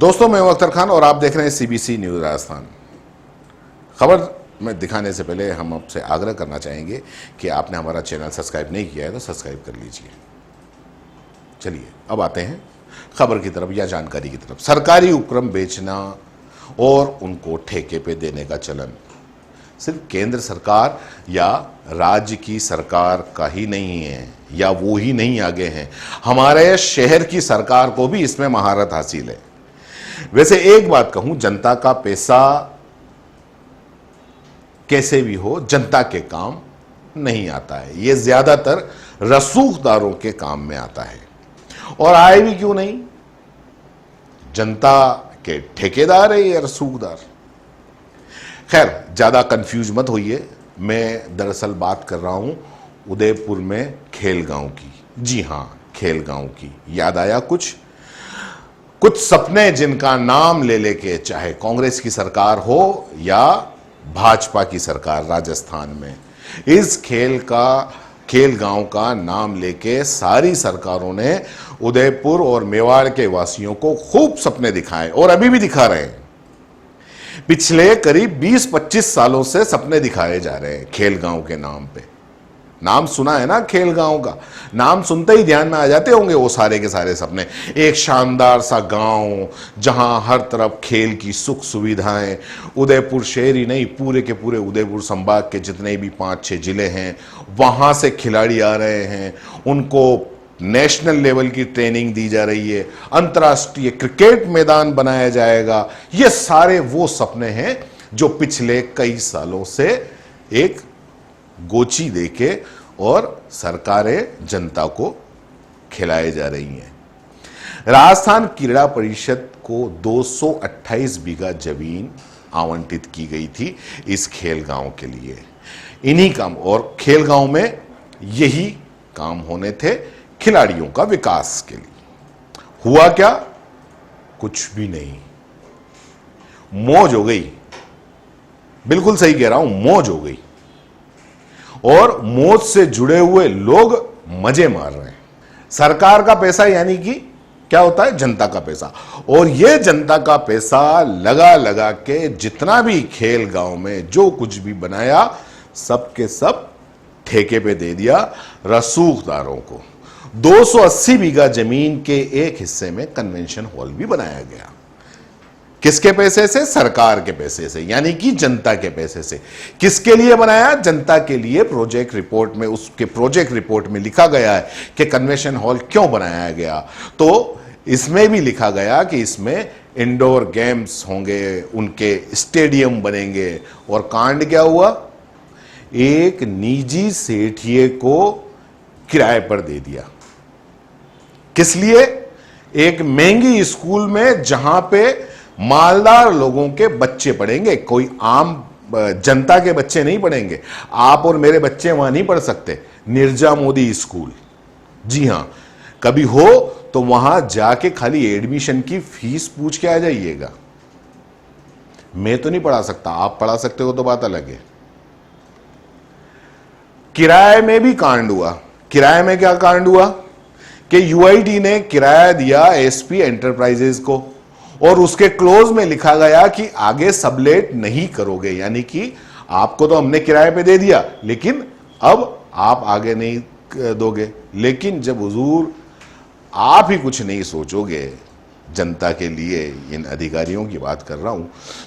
दोस्तों, मैं हूं अख्तर खान और आप देख रहे हैं सीबीसी न्यूज राजस्थान। खबर में दिखाने से पहले हम आपसे आग्रह करना चाहेंगे कि आपने हमारा चैनल सब्सक्राइब नहीं किया है तो सब्सक्राइब कर लीजिए। चलिए अब आते हैं खबर की तरफ या जानकारी की तरफ। सरकारी उपक्रम बेचना और उनको ठेके पे देने का चलन सिर्फ केंद्र सरकार या राज्य की सरकार का ही नहीं है या वो ही नहीं आगे हैं, हमारे शहर की सरकार को भी इसमें महारत हासिल है। वैसे एक बात कहूं, जनता का पैसा कैसे भी हो जनता के काम नहीं आता है। यह ज्यादातर रसूखदारों के काम में आता है और आए भी क्यों नहीं, जनता के ठेकेदार है या रसूखदार। खैर, ज्यादा कंफ्यूज मत होइए, मैं दरअसल बात कर रहा हूं उदयपुर में खेलगांव की। जी हां, खेलगांव की। याद आया कुछ सपने जिनका नाम ले लेके चाहे कांग्रेस की सरकार हो या भाजपा की सरकार राजस्थान में, इस खेलगांव का नाम लेके सारी सरकारों ने उदयपुर और मेवाड़ के वासियों को खूब सपने दिखाए और अभी भी दिखा रहे हैं। पिछले करीब 20-25 सालों से सपने दिखाए जा रहे हैं खेलगांव के नाम पे। नाम सुना है ना खेलगांव का, नाम सुनते ही ध्यान में आ जाते होंगे वो सारे के सारे सपने। एक शानदार सा गांव जहां हर तरफ खेल की सुख सुविधाएं। उदयपुर शहर ही नहीं, पूरे के पूरे उदयपुर संभाग के जितने भी 5-6 जिले हैं वहां से खिलाड़ी आ रहे हैं, उनको नेशनल लेवल की ट्रेनिंग दी जा रही है, अंतर्राष्ट्रीय क्रिकेट मैदान बनाया जाएगा। ये सारे वो सपने हैं जो पिछले कई सालों से एक गोची देके और सरकारें जनता को खिलाए जा रही हैं। राजस्थान क्रीड़ा परिषद को 228 बीघा जमीन आवंटित की गई थी इस खेलगांव के लिए। इन्हीं काम और खेलगांव में यही काम होने थे खिलाड़ियों का विकास के लिए। हुआ क्या? कुछ भी नहीं। मौज हो गई, बिल्कुल सही कह रहा हूं, मौज हो गई और मौज से जुड़े हुए लोग मजे मार रहे हैं। सरकार का पैसा यानी कि क्या होता है? जनता का पैसा। और यह जनता का पैसा लगा लगा के जितना भी खेल गांव में जो कुछ भी बनाया सब के सब ठेके पे दे दिया रसूखदारों को। 280 बीघा जमीन के एक हिस्से में कन्वेंशन हॉल भी बनाया गया। किसके पैसे से? सरकार के पैसे से, यानी कि जनता के पैसे से। किसके लिए बनाया? जनता के लिए। प्रोजेक्ट रिपोर्ट में, उसके प्रोजेक्ट रिपोर्ट में लिखा गया है कि कन्वेंशन हॉल क्यों बनाया गया। तो इसमें भी लिखा गया कि इसमें इंडोर गेम्स होंगे, उनके स्टेडियम बनेंगे। और कांड क्या हुआ? एक निजी सेठिए को किराए पर दे दिया। किस लिए? एक महंगी स्कूल में जहां पे मालदार लोगों के बच्चे पढ़ेंगे, कोई आम जनता के बच्चे नहीं पढ़ेंगे। आप और मेरे बच्चे वहां नहीं पढ़ सकते। निर्जा मोदी स्कूल। जी हां, कभी हो तो वहां जाके खाली एडमिशन की फीस पूछ के आ जाइएगा। मैं तो नहीं पढ़ा सकता, आप पढ़ा सकते हो तो बात अलग है। किराए में भी कांड हुआ। किराए में क्या कांड हुआ कि यूआईडी ने किराया दिया एसपी एंटरप्राइजेज को और उसके क्लोज में लिखा गया कि आगे सबलेट नहीं करोगे, यानी कि आपको तो हमने किराए पे दे दिया लेकिन अब आप आगे नहीं दोगे। लेकिन जब हुजूर आप ही कुछ नहीं सोचोगे जनता के लिए, इन अधिकारियों की बात कर रहा हूं,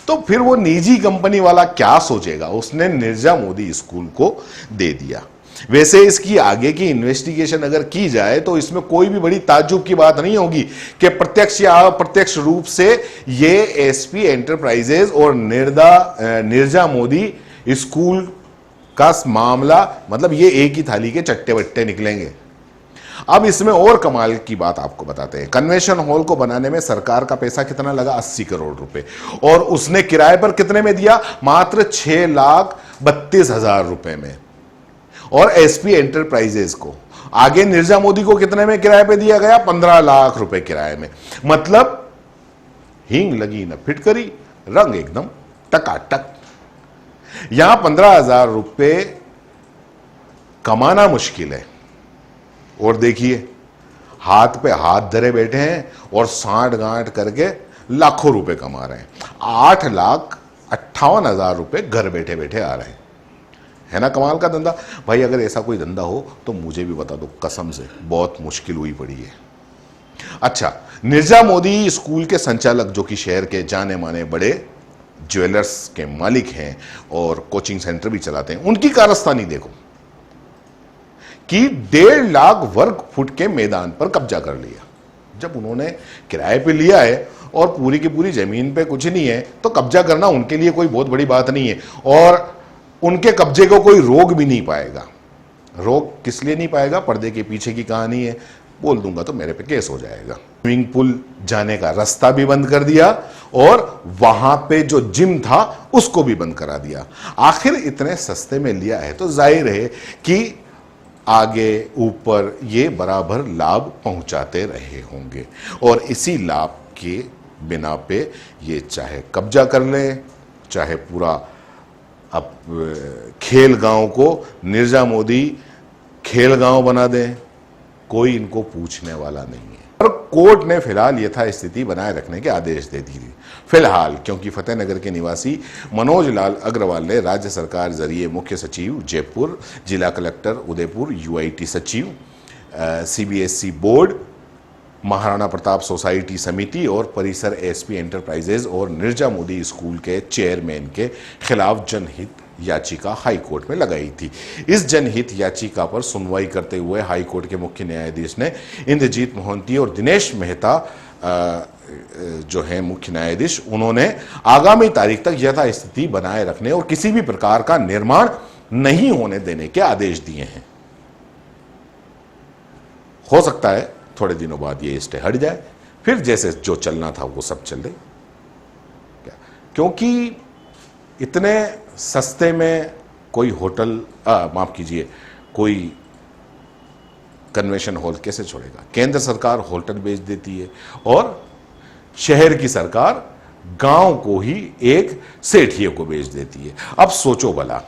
तो फिर वो निजी कंपनी वाला क्या सोचेगा। उसने निर्जा मोदी स्कूल को दे दिया। वैसे इसकी आगे की इन्वेस्टिगेशन अगर की जाए तो इसमें कोई भी बड़ी ताज्जुब की बात नहीं होगी कि प्रत्यक्ष या अप्रत्यक्ष रूप से ये एसपी एंटरप्राइजेज और निर्जा मोदी स्कूल का मामला, मतलब ये एक ही थाली के चट्टे बट्टे निकलेंगे। अब इसमें और कमाल की बात आपको बताते हैं। कन्वेंशन हॉल को बनाने में सरकार का पैसा कितना लगा? 80 करोड़ रुपए। और उसने किराए पर कितने में दिया? मात्र 6,32,000 रुपए में। और एसपी एंटरप्राइजेज को आगे निर्जा मोदी को कितने में किराए पे दिया गया? 15 लाख रुपए किराए में। मतलब हींग लगी न फिटकरी, रंग एकदम टकाटक। यहां 15,000 रुपए कमाना मुश्किल है और देखिए हाथ पे हाथ धरे बैठे हैं और सांठ गांठ करके लाखों रुपए कमा रहे हैं। 8,58,000 रुपए घर बैठे बैठे आ रहे हैं। है ना कमाल का धंधा? भाई अगर ऐसा कोई धंधा हो तो मुझे भी बता दो, कसम से बहुत मुश्किल हुई पड़ी है। अच्छा, निर्जा मोदी स्कूल के संचालक, जो कि शहर के जाने माने बड़े ज्वेलर्स के मालिक हैं और कोचिंग सेंटर भी चलाते हैं, उनकी कारस्तानी देखो कि 1.5 लाख वर्ग फुट के मैदान पर कब्जा कर लिया। जब उन्होंने किराए पे लिया है और पूरी की पूरी जमीन पे कुछ नहीं है, तो कब्जा करना उनके लिए कोई बहुत बड़ी बात नहीं है, और उनके कब्जे को कोई रोक भी नहीं पाएगा। रोक किस लिए नहीं पाएगा? पर्दे के पीछे की कहानी है, बोल दूंगा तो मेरे पे केस हो जाएगा। स्विमिंग पूल जाने का रास्ता भी बंद कर दिया और वहां पे जो जिम था उसको भी बंद करा दिया। आखिर इतने सस्ते में लिया है तो जाहिर है कि आगे ऊपर ये बराबर लाभ पहुंचाते रहे होंगे, और इसी लाभ के बिना पे ये चाहे कब्जा कर ले, चाहे पूरा अब खेल गांव को निर्जा मोदी खेल गांव बना दें, कोई इनको पूछने वाला नहीं है। और कोर्ट ने फिलहाल यथास्थिति बनाए रखने के आदेश दे दिए फिलहाल, क्योंकि फतेहनगर के निवासी मनोज लाल अग्रवाल ने राज्य सरकार जरिए मुख्य सचिव जयपुर, जिला कलेक्टर उदयपुर, यूआईटी सचिव, CBSE board, Maharana Pratap society समिति और परिसर एसपी एंटरप्राइजेज और निर्जा मोदी स्कूल के चेयरमैन के खिलाफ जनहित याचिका हाई कोर्ट में लगाई थी। इस जनहित याचिका पर सुनवाई करते हुए हाई कोर्ट के मुख्य न्यायाधीश ने इंद्रजीत मोहंती और दिनेश मेहता जो है मुख्य न्यायाधीश, उन्होंने आगामी तारीख तक यथास्थिति बनाए रखने और किसी भी प्रकार का निर्माण नहीं होने देने के आदेश दिए हैं। हो सकता है थोड़े दिनों बाद ये स्टे हट जाए, फिर जैसे जो चलना था वो सब चले, क्योंकि इतने सस्ते में कोई होटल, माफ कीजिए, कोई कन्वेंशन हॉल कैसे छोड़ेगा? केंद्र सरकार होटल बेच देती है और शहर की सरकार गांव को ही एक सेठिए को बेच देती है। अब सोचो भला,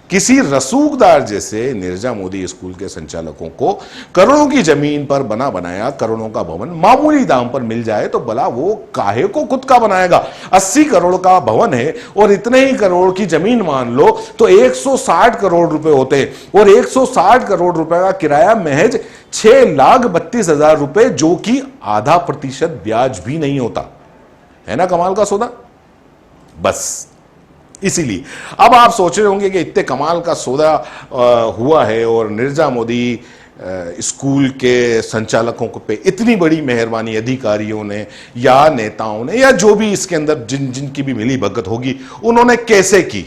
किसी रसूखदार जैसे निर्जा मोदी स्कूल के संचालकों को करोड़ों की जमीन पर बना बनाया करोड़ों का भवन मामूली दाम पर मिल जाए तो भला वो काहे को खुद का बनाएगा? 80 करोड़ का भवन है और इतने ही करोड़ की जमीन मान लो तो 160 करोड़ रुपए होते हैं, और 160 करोड़ रुपए का किराया महज 6,32,000 रुपए, जो कि आधा प्रतिशत ब्याज भी नहीं होता। है ना कमाल का सौदा? बस इसीलिए अब आप सोच रहे होंगे कि इतने कमाल का सौदा हुआ है और निर्जा मोदी स्कूल के संचालकों पे इतनी बड़ी मेहरबानी अधिकारियों ने या नेताओं ने या जो भी इसके अंदर जिनकी भी मिली भगत होगी, उन्होंने कैसे की?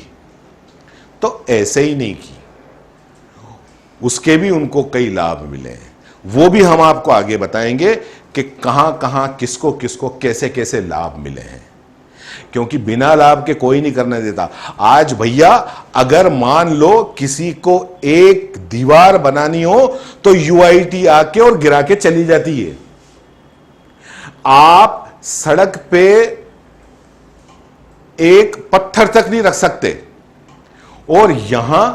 तो ऐसे ही नहीं की, उसके भी उनको कई लाभ मिले हैं। वो भी हम आपको आगे बताएंगे कि कहां कहां किसको किसको कैसे कैसे लाभ मिले हैं, क्योंकि बिना लाभ के कोई नहीं करने देता। आज भैया अगर मान लो किसी को एक दीवार बनानी हो तो यूआईटी आके और गिरा के चली जाती है। आप सड़क पे एक पत्थर तक नहीं रख सकते, और यहां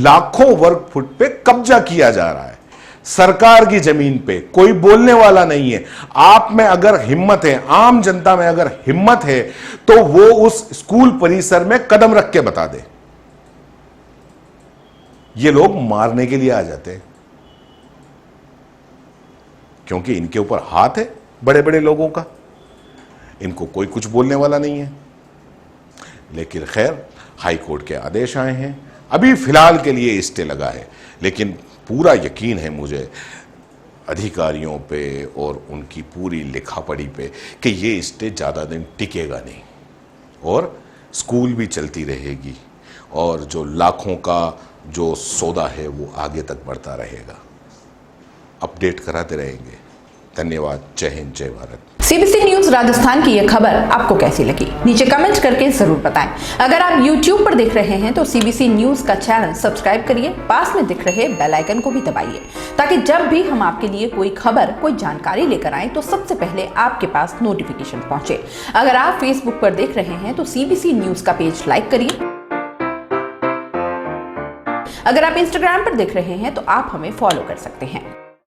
लाखों वर्ग फुट पे कब्जा किया जा रहा है सरकार की जमीन पे। कोई बोलने वाला नहीं है। आप में अगर हिम्मत है, आम जनता में अगर हिम्मत है, तो वो उस स्कूल परिसर में कदम रख के बता दे। ये लोग मारने के लिए आ जाते हैं, क्योंकि इनके ऊपर हाथ है बड़े बड़े लोगों का, इनको कोई कुछ बोलने वाला नहीं है। लेकिन खैर, हाई कोर्ट के आदेश आए हैं, अभी फिलहाल के लिए स्टे लगा है, लेकिन पूरा यकीन है मुझे अधिकारियों पे और उनकी पूरी लिखापढ़ी पे कि ये स्टे ज़्यादा दिन टिकेगा नहीं और स्कूल भी चलती रहेगी, और जो लाखों का जो सौदा है वो आगे तक बढ़ता रहेगा। अपडेट कराते रहेंगे। धन्यवाद। जय हिंद, जय भारत। सीबीसी न्यूज राजस्थान की यह खबर आपको कैसी लगी? नीचे कमेंट करके जरूर बताएं। अगर आप YouTube पर देख रहे हैं तो सीबीसी न्यूज का चैनल सब्सक्राइब करिए, पास में दिख रहे बेल आइकन को भी दबाइए, ताकि जब भी हम आपके लिए कोई खबर, कोई जानकारी लेकर आए तो सबसे पहले आपके पास नोटिफिकेशन पहुंचे। अगर आप Facebook पर देख रहे हैं तो सीबीसी न्यूज का पेज लाइक करिए। अगर आप Instagram पर देख रहे हैं तो आप हमें फॉलो कर सकते हैं।